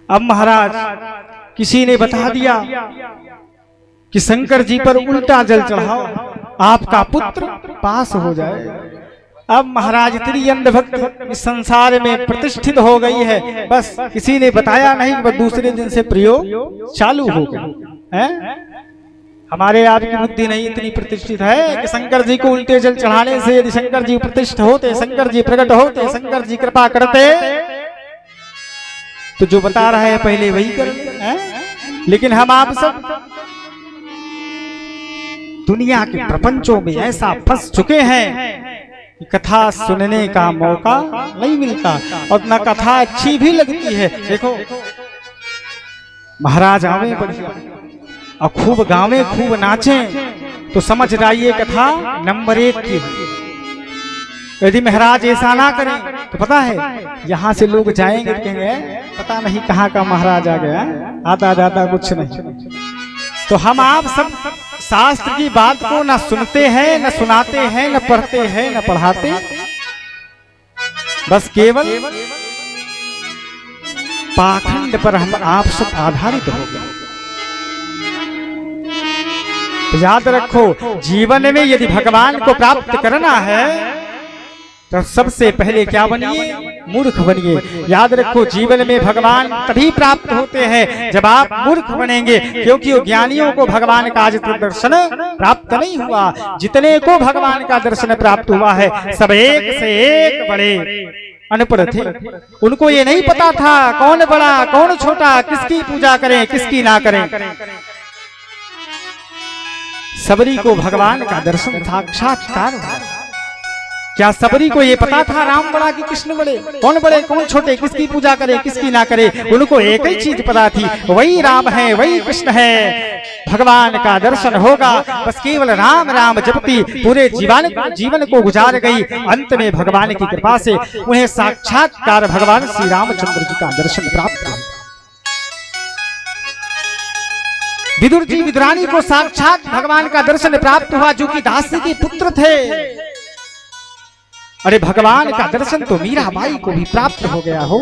अब महाराज किसी ने बता दिया कि शंकर जी पर उल्टा जल चढ़ाओ, आपका पुत्र पास हो जाए। अब महाराज इतनी अंधभक्ति इस संसार में प्रतिष्ठित हो गई है, बस किसी ने बताया नहीं, बस दूसरे दिन से प्रयोग चालू हो गया है। हमारे आपकी बुद्धि नहीं इतनी प्रतिष्ठित है कि शंकर जी को उल्टे जल चढ़ाने से यदि शंकर जी प्रतिष्ठित होते, शंकर जी प्रकट होते, शंकर जी कृपा करते तो जो बता रहा है पहले वही कर। लेकिन हम आप सब दुनिया के प्रपंचों में ऐसा फंस चुके हैं कि कथा सुनने का मौका नहीं मिलता और न कथा अच्छी भी लगती है। देखो महाराज आवे बढ़िया और खूब गावे खूब नाचे तो समझ रहिए कथा नंबर 1 की। यदि महाराज ऐसा ना करें तो पता है यहाँ से लोग जाएंगे कहेंगे पता नहीं कहाँ का महाराज आ गया, आता जाता कुछ नहीं। तो हम आप सब शास्त्र की बात को न सुनते हैं, न सुनाते हैं, न पढ़ते हैं, न पढ़ाते, बस केवल पाखंड पर हम आप सब आधारित हो गए। तो याद रखो जीवन में यदि भगवान को प्राप्त करना है तो सबसे पहले क्या बनिए, मूर्ख बनिए। याद रखो जीवन में भगवान तभी प्राप्त होते हैं जब आप मूर्ख बनेंगे, क्योंकि ज्ञानियों को भगवान का आज तक दर्शन प्राप्त नहीं हुआ। जितने को भगवान का दर्शन प्राप्त हुआ है सब एक से एक बड़े अनपढ़ थे। उनको ये नहीं पता था कौन बड़ा कौन छोटा, किसकी पूजा करें किसकी ना करें। सबरी को भगवान का दर्शन साक्षात्कार हुआ। क्या सबरी को ये पता था राम बड़ा कि कृष्ण बड़े, कौन छोटे, किसकी पूजा करे किसकी ना करे? उनको एक ही चीज पता थी, वही राम है वही कृष्ण है, भगवान का दर्शन होगा। बस केवल राम राम जपती पूरे जीवन को गुजार गई। अंत में भगवान की कृपा से उन्हें साक्षात्कार भगवान श्री रामचंद्र जी का दर्शन प्राप्त हुआ। विदुर जी विदुरानी को साक्षात भगवान का दर्शन प्राप्त हुआ जो कि दासी के पुत्र थे। अरे भगवान का दर्शन तो मीराबाई को भी प्राप्त हो गया हो।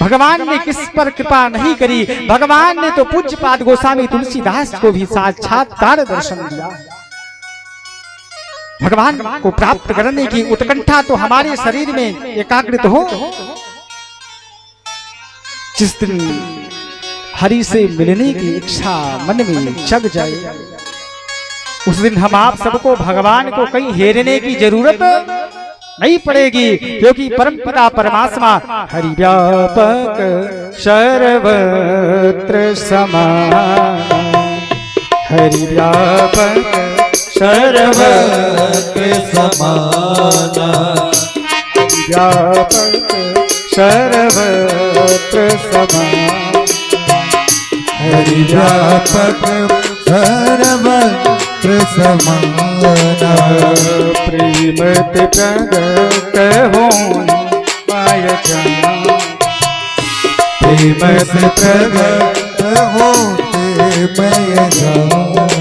भगवान ने किस पर कृपा नहीं करी, भगवान ने तो पूज्यपाद गोस्वामी तुलसीदास को भी साक्षात्कार दर्शन दिया। भगवान को प्राप्त करने की उत्कंठा तो हमारे शरीर में एकाग्रित हो। जिस दिन हरि से मिलने की इच्छा मन में जग जाए उस दिन हम आप सबको भगवान को कहीं हेरने की जरूरत नहीं पड़ेगी, क्योंकि परमपिता परमात्मा हरि व्यापक सर्वत्र समान, हरि व्यापक सर्वत्र समान, व्यापक सर्वत्र समान, हरि व्यापक सर्वत्र समान, प्रेमति प्रगट हो पाय जान, प्रेमति प्रगट होते मैं जान,